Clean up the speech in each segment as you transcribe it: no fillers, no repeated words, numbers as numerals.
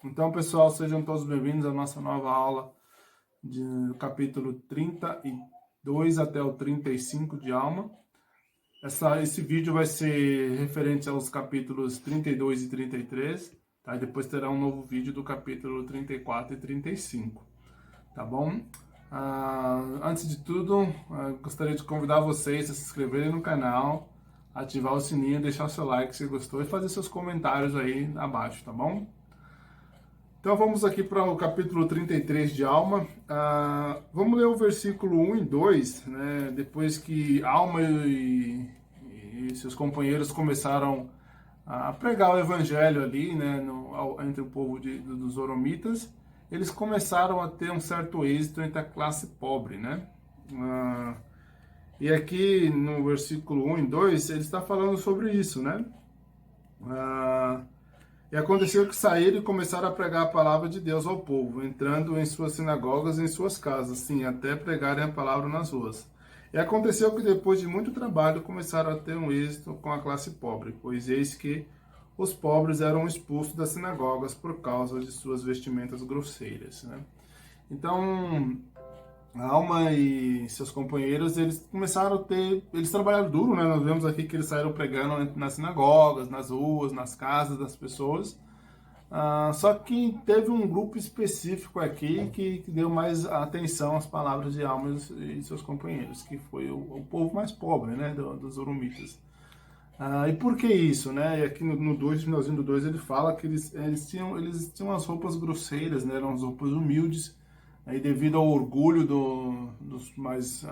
Então, pessoal, sejam todos bem-vindos à nossa nova aula do capítulo 32 até o 35 de Alma. Esse vídeo vai ser referente aos capítulos 32 e 33, tá? E depois terá um novo vídeo do capítulo 34 e 35, tá bom? Antes de tudo, gostaria de convidar vocês a se inscreverem no canal, ativar o sininho, deixar o seu like se gostou e fazer seus comentários aí abaixo, tá bom? Então vamos aqui para o capítulo 33 de Alma. Vamos ler o versículo 1 e 2, né? Depois que Alma e seus companheiros começaram a pregar o evangelho ali, né, entre o povo dos Oromitas, eles começaram a ter um certo êxito entre a classe pobre, né? E aqui no versículo 1 e 2, ele está falando sobre isso, né? E aconteceu que saíram e começaram a pregar a palavra de Deus ao povo, entrando em suas sinagogas e em suas casas, sim, até pregarem a palavra nas ruas. E aconteceu que depois de muito trabalho começaram a ter um êxito com a classe pobre, pois eis que os pobres eram expulsos das sinagogas por causa de suas vestimentas grosseiras, né? Então, Alma e seus companheiros, eles começaram a ter, eles trabalharam duro, né? Nós vemos aqui que eles saíram pregando nas sinagogas, nas ruas, nas casas das pessoas. Só que teve um grupo específico aqui que deu mais atenção às palavras de Alma e seus companheiros, que foi o povo mais pobre, né, dos Oromitas. E por que isso, né? E aqui no 2, finalzinho do 2, ele fala que eles tinham as roupas grosseiras, né? Eram as roupas humildes. Aí, devido ao orgulho dos mais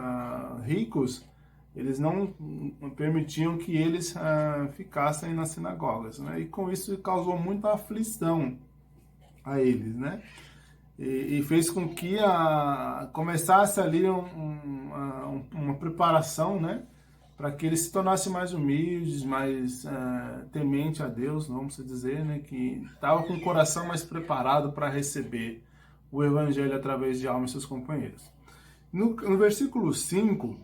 ricos, eles não permitiam que eles ficassem nas sinagogas, né? E com isso causou muita aflição a eles, né? E fez com que começasse ali uma preparação, né? Para que eles se tornassem mais humildes, mais temente a Deus, vamos dizer, né? Que estava com o coração mais preparado para receber o evangelho através de Alma e seus companheiros. No versículo 5,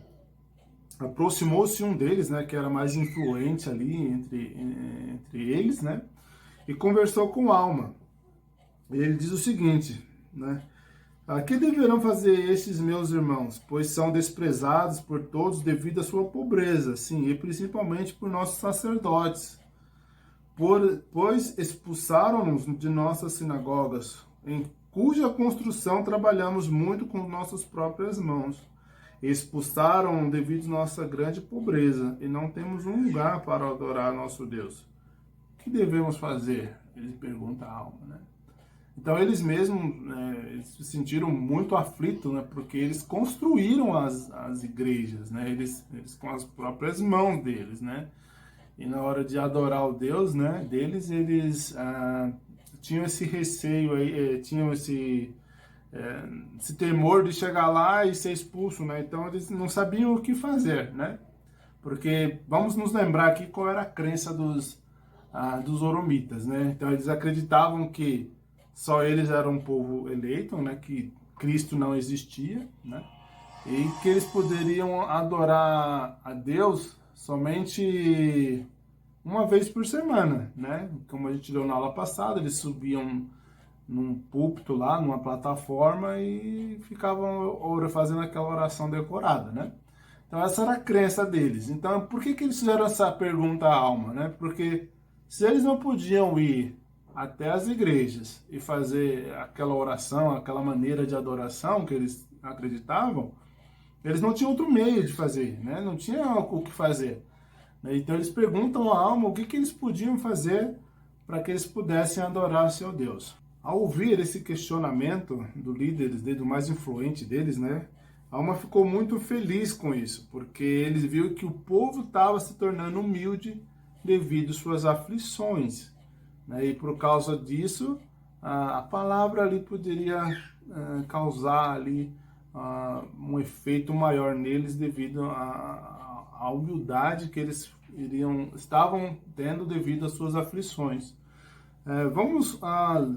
aproximou-se um deles, né, que era mais influente ali entre eles, né, e conversou com Alma. E ele diz o seguinte, né, que deverão fazer estes meus irmãos, pois são desprezados por todos devido à sua pobreza, sim, e principalmente por nossos sacerdotes, pois expulsaram-nos de nossas sinagogas, em cuja construção trabalhamos muito com nossas próprias mãos. Expulsaram devido à nossa grande pobreza, e não temos um lugar para adorar nosso Deus. O que devemos fazer? Ele pergunta a Alma, né? Então eles mesmos eles se sentiram muito aflitos, né? Porque eles construíram as igrejas, né? Eles com as próprias mãos deles, né? E na hora de adorar o Deus, né, deles, eles tinham esse receio aí, tinham esse temor de chegar lá e ser expulso, né? Então eles não sabiam o que fazer, né? Porque vamos nos lembrar aqui qual era a crença dos Oromitas, né? Então eles acreditavam que só eles eram um povo eleito, né? Que Cristo não existia, né? E que eles poderiam adorar a Deus somente uma vez por semana, né? Como a gente deu na aula passada, eles subiam num púlpito lá, numa plataforma e ficavam fazendo aquela oração decorada, né? Então essa era a crença deles. Então por que eles fizeram essa pergunta à Alma, né? Porque se eles não podiam ir até as igrejas e fazer aquela oração, aquela maneira de adoração que eles acreditavam, eles não tinham outro meio de fazer, né? Não tinha o que fazer. Então eles perguntam à Alma o que eles podiam fazer para que eles pudessem adorar o seu Deus. Ao ouvir esse questionamento do líder, do mais influente deles, né? A Alma ficou muito feliz com isso, porque eles viram que o povo estava se tornando humilde devido às suas aflições, né? E por causa disso, a palavra ali poderia causar ali um efeito maior neles devido à humildade que eles estavam tendo devido às suas aflições. Vamos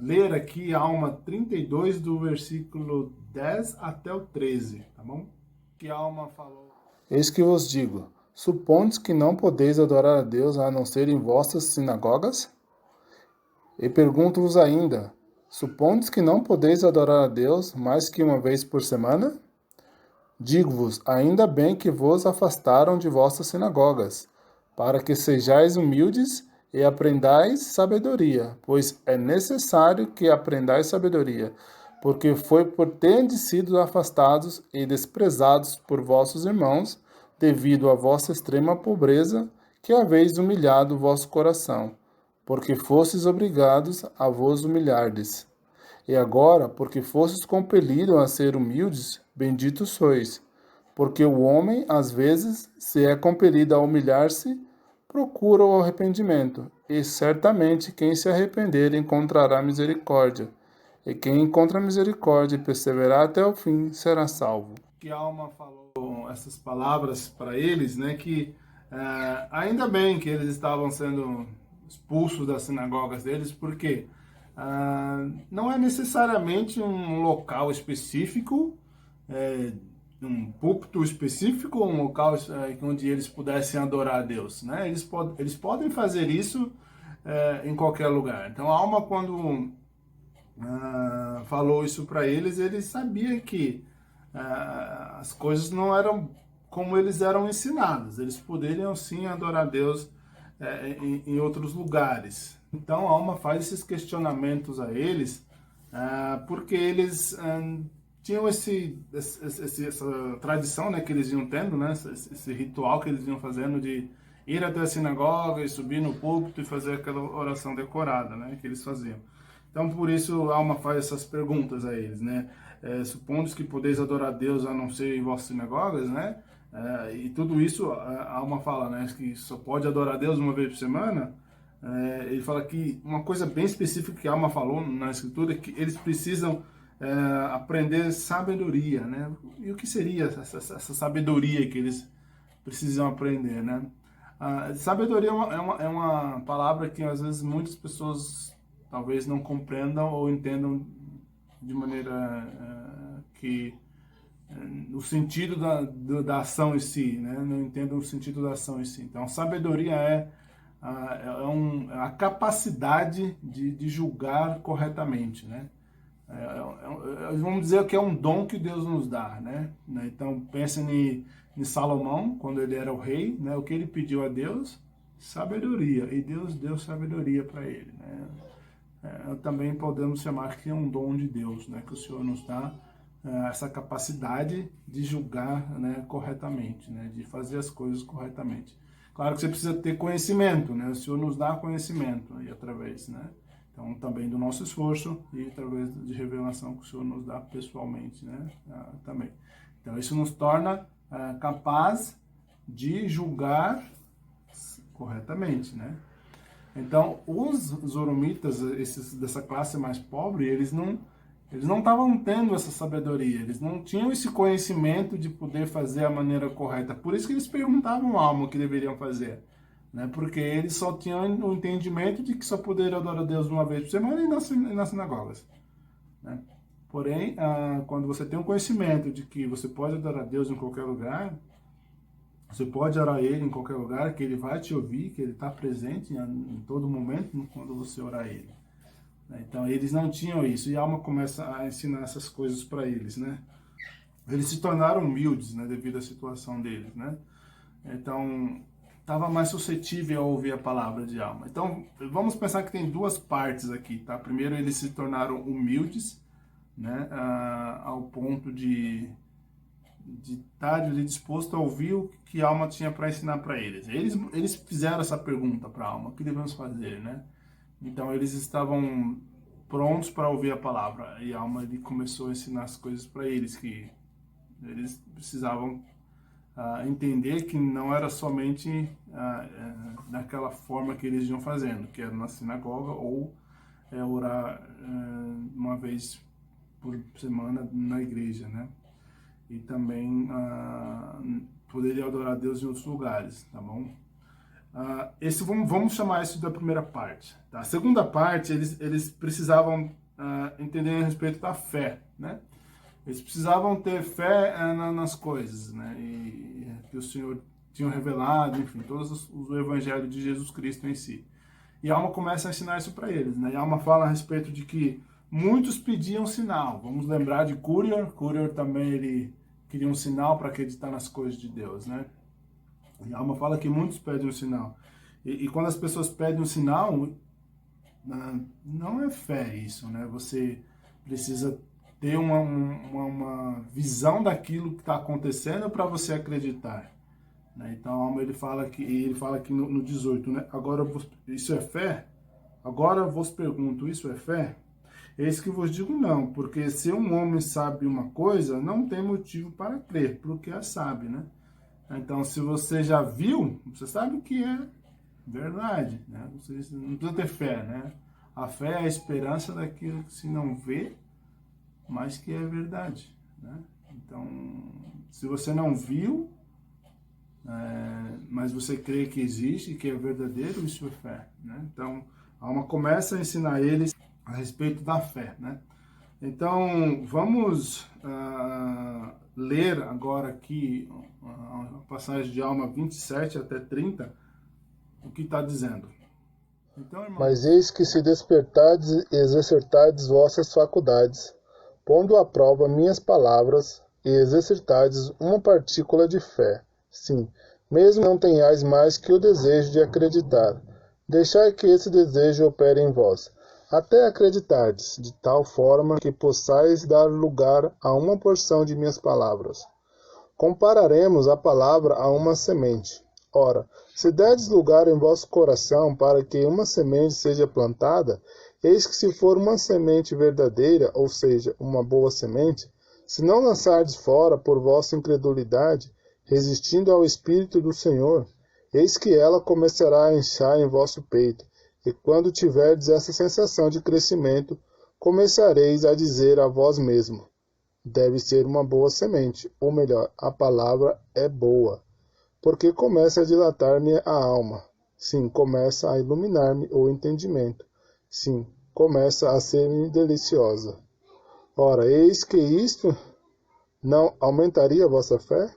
ler aqui Alma 32, do versículo 10 até o 13, tá bom? Que a Alma falou: Eis que vos digo, supondes que não podeis adorar a Deus a não ser em vossas sinagogas? E pergunto-vos ainda, Supondes que não podeis adorar a Deus mais que uma vez por semana? Digo-vos, ainda bem que vos afastaram de vossas sinagogas, para que sejais humildes e aprendais sabedoria, pois é necessário que aprendais sabedoria, porque foi por terdes sido afastados e desprezados por vossos irmãos, devido à vossa extrema pobreza, que haveis humilhado o vosso coração, porque fostes obrigados a vos humilhardes. E agora, porque fostes compelidos a ser humildes, benditos sois. Porque o homem, às vezes, se é compelido a humilhar-se, procura o arrependimento, e certamente quem se arrepender encontrará misericórdia. E quem encontra misericórdia e perseverar até o fim será salvo. Que a alma falou essas palavras para eles, né? Que ainda bem que eles estavam sendo expulsos das sinagogas deles, porque não é necessariamente um local específico, um púlpito específico, um local onde eles pudessem adorar a Deus, né? Eles podem fazer isso em qualquer lugar. Então a alma, quando falou isso para eles, ele sabia que as coisas não eram como eles eram ensinados. Eles poderiam sim adorar a Deus em outros lugares. Então a alma faz esses questionamentos a eles, porque eles tinham essa tradição, né, que eles iam tendo, né, esse ritual que eles iam fazendo de ir até a sinagoga e subir no púlpito e fazer aquela oração decorada, né, que eles faziam. Então, por isso, a alma faz essas perguntas a eles, né? Supondo que podeis adorar a Deus a não ser em vossas sinagogas, né? E tudo isso, a alma fala, né? Que só pode adorar a Deus uma vez por semana. Ele fala que uma coisa bem específica que a alma falou na Escritura é que eles precisam aprender sabedoria, né? E o que seria essa sabedoria que eles precisam aprender, né? Sabedoria é uma palavra que às vezes muitas pessoas talvez não compreendam ou entendam de maneira que o sentido da ação em si, né? Não entendam o sentido da ação em si. Então, sabedoria é a capacidade de julgar corretamente, né? Vamos dizer que é um dom que Deus nos dá, né? Então, pense em Salomão, quando ele era o rei, né? O que ele pediu a Deus? Sabedoria. E Deus deu sabedoria para ele, né? Também podemos chamar que é um dom de Deus, né? Que o Senhor nos dá essa capacidade de julgar, né, corretamente, né? De fazer as coisas corretamente. Claro que você precisa ter conhecimento, né? O Senhor nos dá conhecimento aí através, né? Então, também do nosso esforço e através de revelação que o Senhor nos dá pessoalmente, né? Também. Então, isso nos torna capaz de julgar corretamente, né? Então, os zoromitas, esses dessa classe mais pobre, eles não estavam tendo essa sabedoria, eles não tinham esse conhecimento de poder fazer a maneira correta. Por isso que eles perguntavam a alma o que deveriam fazer, né? Porque eles só tinham o entendimento de que só poderiam adorar a Deus uma vez por semana e nas sinagogas, né? Porém, quando você tem um conhecimento de que você pode adorar a Deus em qualquer lugar, você pode orar a Ele em qualquer lugar, que Ele vai te ouvir, que Ele está presente em todo momento quando você orar a Ele. Então, eles não tinham isso, e a alma começa a ensinar essas coisas para eles, né? Eles se tornaram humildes, né, devido à situação deles, né? Então, estava mais suscetível a ouvir a palavra de alma. Então, vamos pensar que tem duas partes aqui, tá? Primeiro, eles se tornaram humildes, né, ao ponto de estar disposto a ouvir o que a alma tinha para ensinar para eles. Eles fizeram essa pergunta para a alma: o que devemos fazer, né? Então eles estavam prontos para ouvir a palavra, e a alma começou a ensinar as coisas para eles, que eles precisavam entender que não era somente daquela forma que eles iam fazendo, que era na sinagoga ou orar uma vez por semana na igreja, né? E também poderia adorar a Deus em outros lugares, tá bom? Vamos chamar isso da primeira parte. Tá? A segunda parte, eles precisavam entender a respeito da fé, né? Eles precisavam ter fé nas coisas, né? E que o Senhor tinha revelado, enfim, todos o evangelho de Jesus Cristo em si. E a alma começa a ensinar isso para eles, né? E a alma fala a respeito de que muitos pediam sinal. Vamos lembrar de Currier. Currier também ele queria um sinal para acreditar nas coisas de Deus, né? E a alma fala que muitos pedem um sinal. E quando as pessoas pedem um sinal, não é fé isso, né? Você precisa ter uma visão daquilo que está acontecendo para você acreditar, né? Então a alma ele fala aqui no 18, né? Agora isso é fé? Agora eu vos pergunto, isso é fé? Eis que vos digo não, porque se um homem sabe uma coisa, não tem motivo para crer, porque a sabe, né? Então, se você já viu, você sabe que é verdade, né? Você não precisa ter fé, né? A fé é a esperança daquilo que se não vê, mas que é verdade, né? Então, se você não viu, mas você crê que existe, que é verdadeiro, isso é fé, né? Então, a alma começa a ensinar eles a respeito da fé, né? Então, vamos ler agora aqui a passagem de Alma 27 até 30, o que está dizendo. Então, Mas irmãos, eis que se despertardes e exercitardes vossas faculdades, pondo à prova minhas palavras, e exercitardes uma partícula de fé, sim, mesmo não tenhais mais que o desejo de acreditar, deixai que esse desejo opere em vós, até acreditardes, de tal forma que possais dar lugar a uma porção de minhas palavras. Compararemos a palavra a uma semente. Ora, se derdes lugar em vosso coração para que uma semente seja plantada, eis que se for uma semente verdadeira, ou seja, uma boa semente, se não lançardes fora por vossa incredulidade, resistindo ao Espírito do Senhor, eis que ela começará a inchar em vosso peito, e quando tiverdes essa sensação de crescimento, começareis a dizer a vós mesmo: deve ser uma boa semente, ou melhor, a palavra é boa, porque começa a dilatar-me a alma. Sim, começa a iluminar-me o entendimento. Sim, começa a ser-me deliciosa. Ora, eis que isto não aumentaria a vossa fé?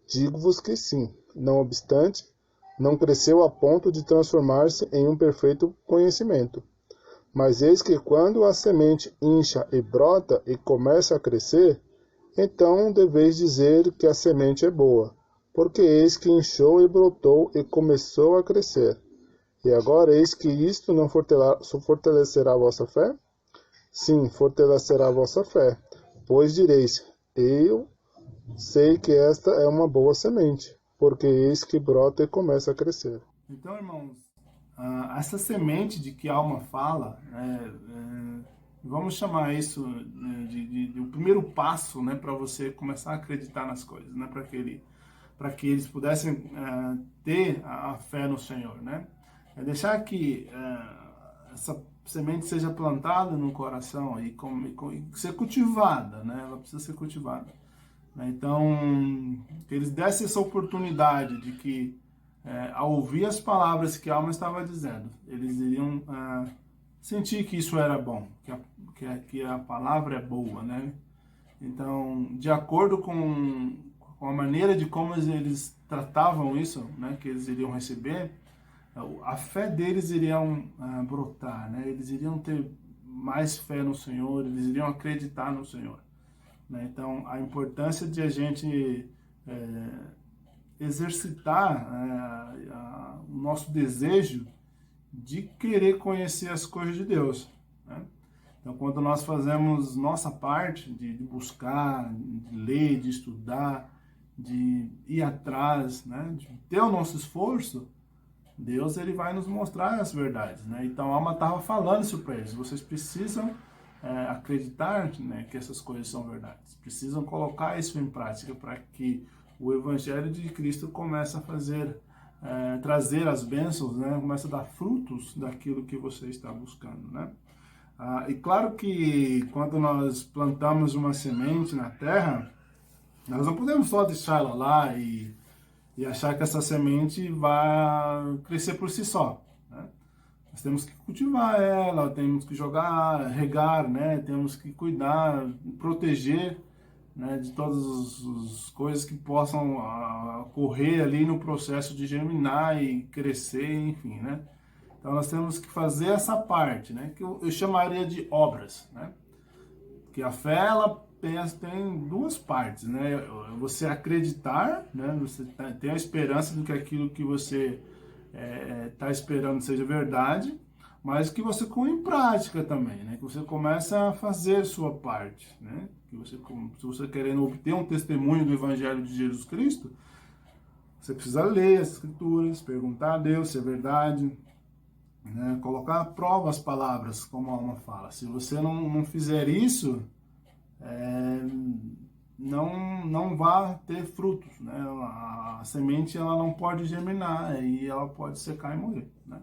Digo-vos que sim. Não obstante, não cresceu a ponto de transformar-se em um perfeito conhecimento. Mas eis que quando a semente incha e brota e começa a crescer, então deveis dizer que a semente é boa, porque eis que inchou e brotou e começou a crescer. E agora eis que isto não fortalecerá a vossa fé? Sim, fortalecerá a vossa fé, pois direis: eu sei que esta é uma boa semente, porque eis que brota e começa a crescer. então, irmãos, essa semente de que a alma fala, vamos chamar isso, né, de o primeiro passo, né, para você começar a acreditar nas coisas, né, para que eles pudessem ter a fé no Senhor, né? É deixar que essa semente seja plantada no coração e ser cultivada, né? Ela precisa ser cultivada, né? Então, que eles dessem essa oportunidade de que, ao ouvir as palavras que a alma estava dizendo, eles iriam sentir que isso era bom, que a palavra é boa, né? Então, de acordo com a maneira de como eles tratavam isso, né, que eles iriam receber, a fé deles iriam brotar, né? Eles iriam ter mais fé no Senhor, eles iriam acreditar no Senhor, né? Então, a importância de a gente exercitar o nosso desejo de querer conhecer as coisas de Deus, né? Então, quando nós fazemos nossa parte de buscar, de ler, de estudar, de ir atrás, né, de ter o nosso esforço, Deus ele vai nos mostrar as verdades, né? Então, a alma estava falando isso para eles. Vocês precisam acreditar, né, que essas coisas são verdades. Precisam colocar isso em prática para que o Evangelho de Cristo comece a trazer as bênçãos, né? Comece a dar frutos daquilo que você está buscando, né? E claro que quando nós plantamos uma semente na terra, nós não podemos só deixar ela lá e achar que essa semente vai crescer por si só, né? Nós temos que cultivar ela, temos que jogar, regar, né? Temos que cuidar, proteger, né, de todas as coisas que possam ocorrer ali no processo de germinar e crescer, enfim, né? Então nós temos que fazer essa parte, né? Que eu chamaria de obras, né? Que a fé, ela tem duas partes, né? Você acreditar, né? Você tem a esperança de que aquilo que você está esperando seja verdade, mas que você põe em prática também, né? Que você começa a fazer sua parte, né? Que você, se você querendo obter um testemunho do Evangelho de Jesus Cristo, você precisa ler as Escrituras, perguntar a Deus se é verdade, né? Colocar à prova as palavras, como a alma fala. Se você não fizer isso, não vai ter frutos, né? A semente, ela não pode germinar e ela pode secar e morrer, né?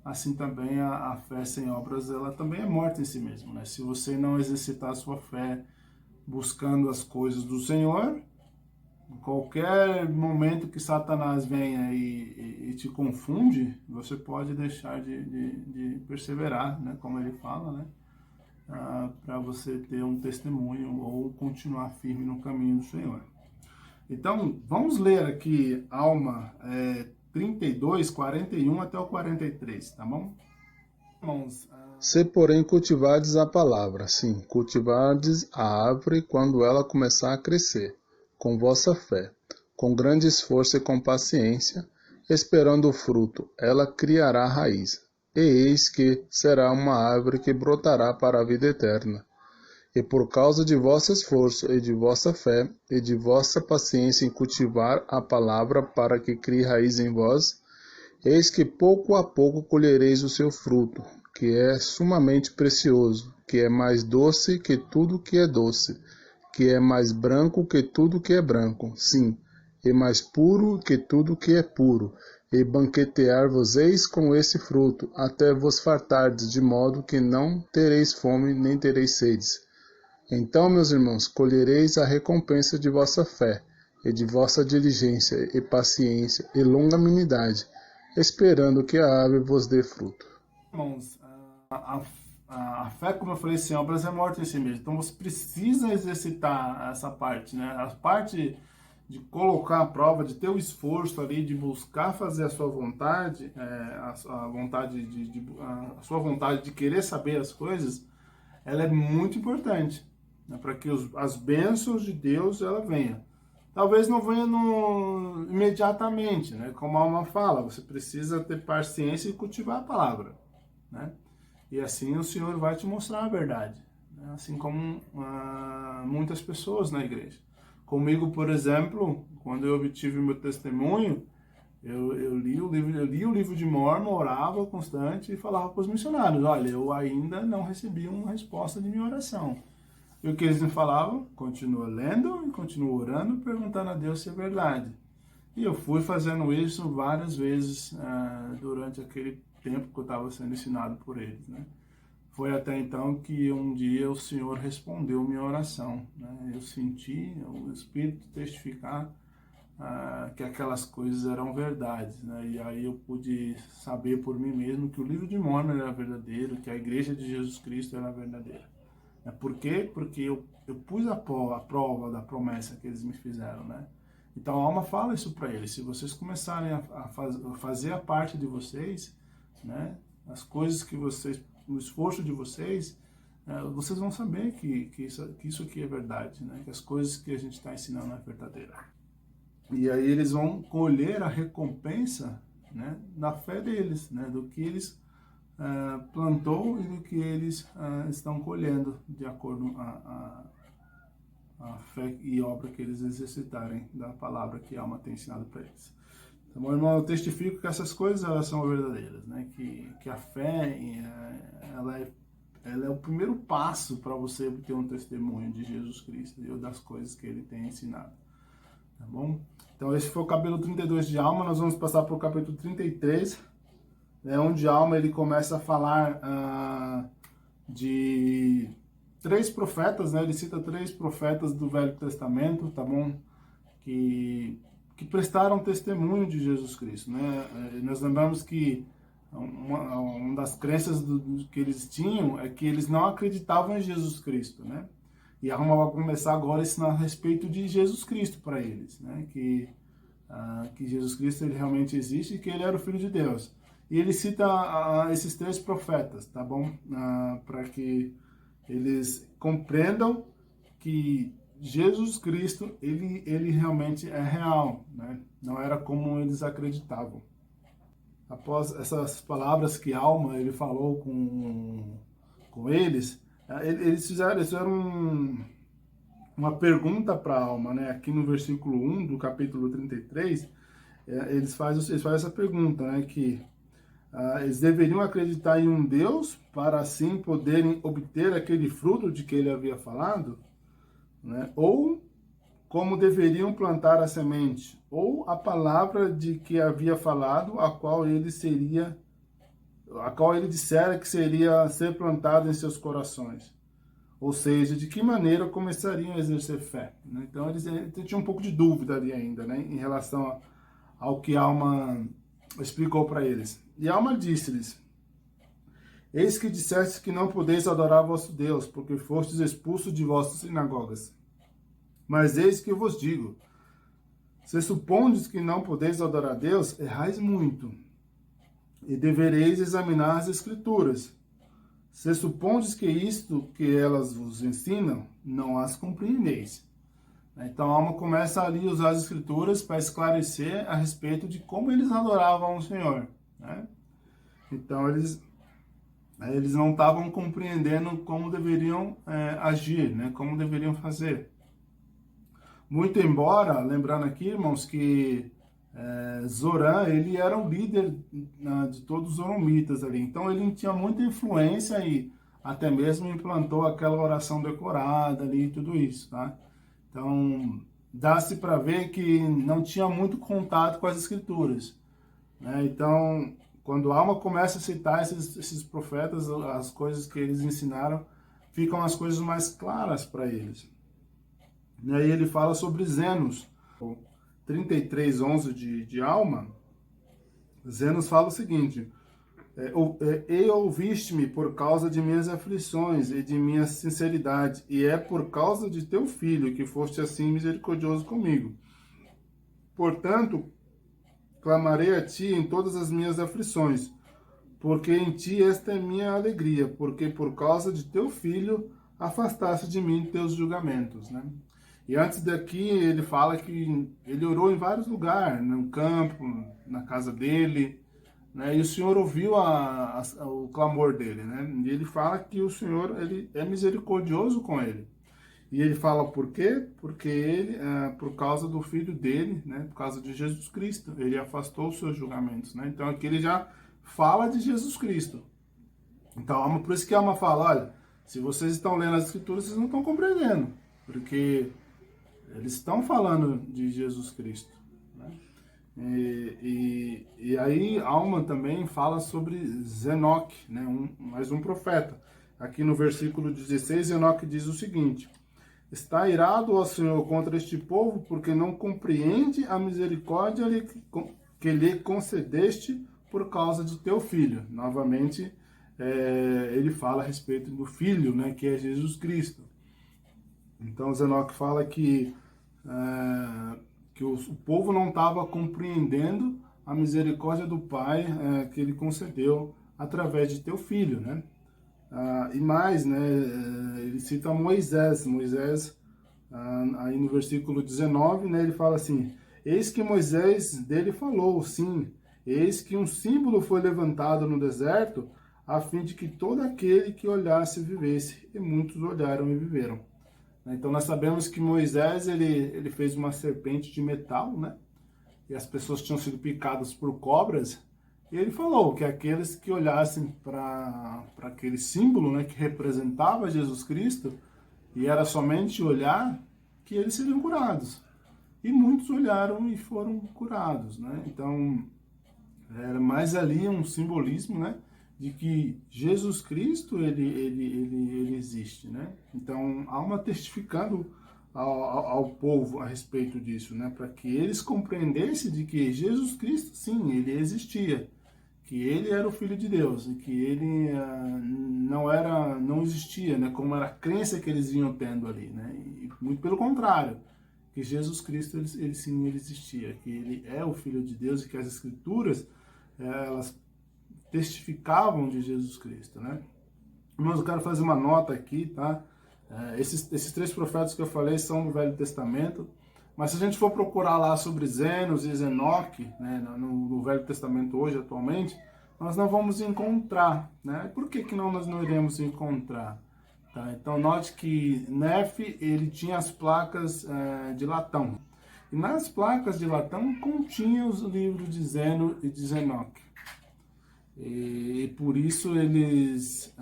Assim também a fé sem obras, ela também é morta em si mesma, né? Se você não exercitar a sua fé buscando as coisas do Senhor, em qualquer momento que Satanás venha e te confunde, você pode deixar de perseverar, né? Como ele fala, né? Para você ter um testemunho ou continuar firme no caminho do Senhor. Então, vamos ler aqui Alma 32, 41 até o 43, tá bom? Irmãos, Se, porém, cultivardes a palavra, sim, cultivardes a árvore quando ela começar a crescer, com vossa fé, com grande esforço e com paciência, esperando o fruto, ela criará raiz, e eis que será uma árvore que brotará para a vida eterna. E por causa de vosso esforço e de vossa fé e de vossa paciência em cultivar a palavra para que crie raiz em vós, eis que pouco a pouco colhereis o seu fruto, que é sumamente precioso, que é mais doce que tudo que é doce, que é mais branco que tudo que é branco, sim, e mais puro que tudo que é puro, e banquetear-vos-eis com esse fruto, até vos fartardes, de modo que não tereis fome nem tereis sedes. Então, meus irmãos, colhereis a recompensa de vossa fé, e de vossa diligência, e paciência, e longanimidade, esperando que a árvore vos dê fruto. irmãos, a fé, como eu falei, sem obras é morta em si mesmo. Então você precisa exercitar essa parte, né? A parte de colocar a prova, de ter o esforço ali, de buscar fazer a sua vontade, a sua vontade de querer saber as coisas, ela é muito importante, né? Para que as bênçãos de Deus ela venha. Talvez não venha imediatamente, né? Como a alma fala, você precisa ter paciência e cultivar a palavra, né? E assim o Senhor vai te mostrar a verdade, né? Assim como muitas pessoas na igreja. Comigo, por exemplo, quando eu obtive meu testemunho, eu li o livro de Mórmon, orava constante e falava para os missionários: olha, eu ainda não recebi uma resposta de minha oração. E o que eles me falavam? Continua lendo e continua orando, perguntando a Deus se é verdade. E eu fui fazendo isso várias vezes durante aquele tempo que eu estava sendo ensinado por eles, né? Foi até então que um dia o Senhor respondeu minha oração, né? Eu senti o Espírito testificar que aquelas coisas eram verdades, né? E aí eu pude saber por mim mesmo que o livro de Mórmon era verdadeiro, que a Igreja de Jesus Cristo era verdadeira. Por quê? Porque eu pus a prova da promessa que eles me fizeram, né? Então a alma fala isso para eles: se vocês começarem a fazer a parte de vocês, né? As coisas que vocês, o esforço de vocês, vocês vão saber que isso aqui é verdade, né? Que as coisas que a gente está ensinando é verdadeira. E aí eles vão colher a recompensa, né, da fé deles, né? Do que eles plantou e do que eles estão colhendo, de acordo com a fé e obra que eles exercitarem da palavra que a alma tem ensinado para eles. Então, meu irmão, eu testifico que essas coisas elas são verdadeiras, né? Que a fé ela é o primeiro passo para você obter um testemunho de Jesus Cristo e das coisas que ele tem ensinado. Tá bom? Então esse foi o capítulo 32 de Alma. Nós vamos passar para o capítulo 33, onde Alma ele começa a falar de três profetas, né? Ele cita três profetas do Velho Testamento, tá bom? Que prestaram testemunho de Jesus Cristo, né? Nós lembramos que uma das crenças que eles tinham é que eles não acreditavam em Jesus Cristo, né? E a Alma vai começar agora a ensinar a respeito de Jesus Cristo para eles, né? Que Jesus Cristo ele realmente existe e que ele era o Filho de Deus. E ele cita esses 3 profetas, tá bom? Para que eles compreendam que Jesus Cristo, ele realmente é real, né? Não era como eles acreditavam. Após essas palavras que Alma ele falou com eles, eles fizeram uma pergunta para Alma, né? Aqui no versículo 1 do capítulo 33, eles fazem essa pergunta, né? Que eles deveriam acreditar em um Deus para assim poderem obter aquele fruto de que ele havia falado, né? Ou como deveriam plantar a semente, ou a palavra de que havia falado, a qual ele dissera que seria ser plantada em seus corações. Ou seja, de que maneira começariam a exercer fé, né? Então eles tinham um pouco de dúvida ali ainda, né, em relação ao que Alma explicou para eles. E Alma disse-lhes: Eis que disseste que não podeis adorar vosso Deus, porque fostes expulsos de vossas sinagogas. Mas eis que eu vos digo, se supondes que não podeis adorar a Deus, errais muito, e devereis examinar as Escrituras. Se supondes que isto que elas vos ensinam, não as compreendeis. Então, a Alma começa ali a usar as Escrituras para esclarecer a respeito de como eles adoravam o Senhor, né? Então, eles não estavam compreendendo como deveriam agir, né? Como deveriam fazer. Muito embora, lembrando aqui, irmãos, que Zorã, ele era o líder de todos os zoromitas ali. Então, ele tinha muita influência e até mesmo implantou aquela oração decorada ali e tudo isso, tá? Então, dá-se para ver que não tinha muito contato com as escrituras, né? Então, quando a Alma começa a citar esses profetas, as coisas que eles ensinaram, ficam as coisas mais claras para eles. E aí ele fala sobre Zenos, 33:11 de Alma. Zenos fala o seguinte: E ouviste-me por causa de minhas aflições e de minha sinceridade, e é por causa de teu filho que foste assim misericordioso comigo. Portanto, clamarei a ti em todas as minhas aflições, porque em ti esta é minha alegria, porque por causa de teu filho afastaste de mim teus julgamentos, né? E antes daqui ele fala que ele orou em vários lugares, no campo, na casa dele, né? E o Senhor ouviu o clamor dele, né? E ele fala que o Senhor ele é misericordioso com ele. E ele fala por quê? Porque ele, por causa do filho dele, né? Por causa de Jesus Cristo, ele afastou os seus julgamentos, né? Então aqui ele já fala de Jesus Cristo. Então, por isso que a Alma fala, olha, se vocês estão lendo as Escrituras, vocês não estão compreendendo, porque eles estão falando de Jesus Cristo, né? E aí Alma também fala sobre Zenoque, né? Mais um profeta. Aqui no versículo 16, Zenoque diz o seguinte: Está irado, ó Senhor, contra este povo, porque não compreende a misericórdia que lhe concedeste por causa de teu filho. Novamente, ele fala a respeito do filho, né, que é Jesus Cristo. Então, Zenoque fala que o povo não estava compreendendo a misericórdia do Pai que ele concedeu através de teu filho, né? E mais, né, ele cita Moisés. Moisés, aí no versículo 19, né, ele fala assim: Eis que Moisés dele falou, sim, eis que um símbolo foi levantado no deserto, a fim de que todo aquele que olhasse vivesse. E muitos olharam e viveram. Então nós sabemos que Moisés ele fez uma serpente de metal, né? E as pessoas tinham sido picadas por cobras. E ele falou que aqueles que olhassem para aquele símbolo, né, que representava Jesus Cristo, e era somente olhar, que eles seriam curados. E muitos olharam e foram curados, né? Então era mais ali um simbolismo, né, de que Jesus Cristo ele existe, né? Então há uma testificando ao povo a respeito disso, né, para que eles compreendessem de que Jesus Cristo, sim, ele existia, que ele era o Filho de Deus e que ele não existia, né, como era a crença que eles vinham tendo ali, né? E muito pelo contrário, que Jesus Cristo ele existia, que ele é o Filho de Deus e que as Escrituras elas testificavam de Jesus Cristo, né? Irmãos, eu quero fazer uma nota aqui, tá? Esses 3 profetas que eu falei são do Velho Testamento, mas se a gente for procurar lá sobre Zenos e Enoque, né, no Velho Testamento hoje, atualmente, nós não vamos encontrar, né? Por que nós não iremos encontrar? Tá? Então, note que Nefe, ele tinha as placas de latão. E nas placas de latão continha os livros de Zeno e de Enoque. E por isso eles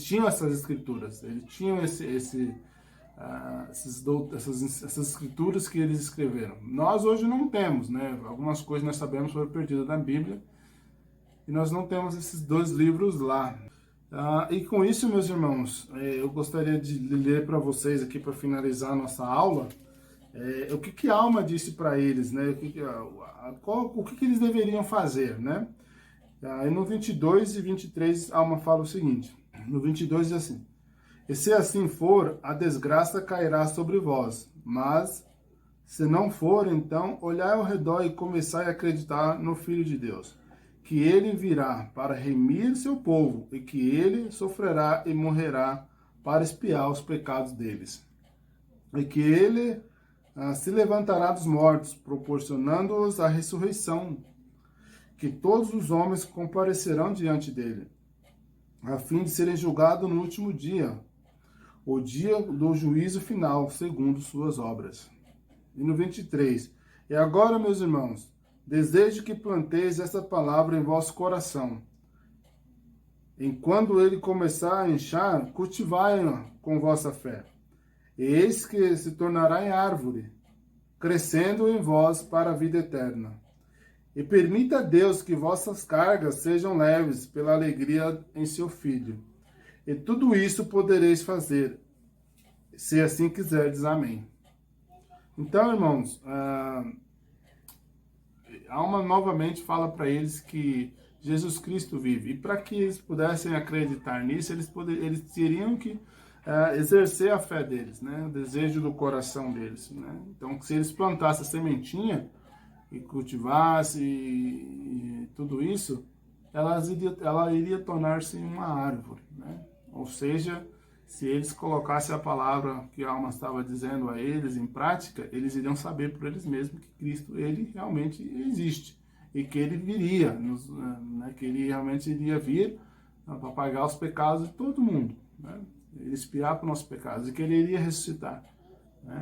tinham essas escrituras, eles tinham essas escrituras que eles escreveram. Nós hoje não temos, né? Algumas coisas nós sabemos foram perdidas na Bíblia, e nós não temos esses 2 livros lá. E com isso, meus irmãos, eu gostaria de ler para vocês aqui, para finalizar a nossa aula, o que a alma disse para eles, né? O que eles deveriam fazer, né? E no 22 e 23, a alma fala o seguinte, no 22 diz assim: e se assim for, a desgraça cairá sobre vós, mas se não for, então olhai ao redor e começai a acreditar no Filho de Deus, que ele virá para remir seu povo, e que ele sofrerá e morrerá para expiar os pecados deles, e que ele se levantará dos mortos, proporcionando-os a ressurreição, que todos os homens comparecerão diante dele, a fim de serem julgados no último dia, o dia do juízo final, segundo suas obras. E no 23, e agora, meus irmãos, desejo que planteis esta palavra em vosso coração. Enquanto ele começar a inchar, cultivai-a com vossa fé. E eis que se tornará em árvore, crescendo em vós para a vida eterna. E permita a Deus que vossas cargas sejam leves pela alegria em seu Filho. E tudo isso podereis fazer, se assim quiserdes. Amém. Então, irmãos, a alma novamente fala para eles que Jesus Cristo vive. E para que eles pudessem acreditar nisso, eles teriam que exercer a fé deles, né? O desejo do coração deles, né? Então, se eles plantassem a sementinha e cultivasse e tudo isso, ela iria tornar-se uma árvore, né? Ou seja, se eles colocassem a palavra que a alma estava dizendo a eles em prática, eles iriam saber por eles mesmos que Cristo, ele realmente existe, e que ele viria, né? Que ele realmente iria vir para pagar os pecados de todo mundo, né? Ele expiar para os nossos pecados, e que ele iria ressuscitar.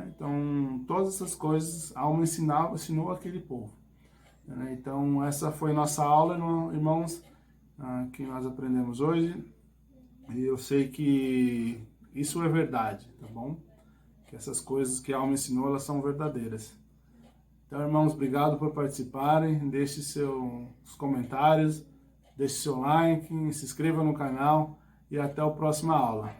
Então, todas essas coisas a alma ensinou aquele povo. Então, essa foi nossa aula, irmãos, que nós aprendemos hoje. E eu sei que isso é verdade, tá bom? Que essas coisas que a alma ensinou, elas são verdadeiras. Então, irmãos, obrigado por participarem. Deixe seus comentários, deixe seu like, se inscreva no canal e até a próxima aula.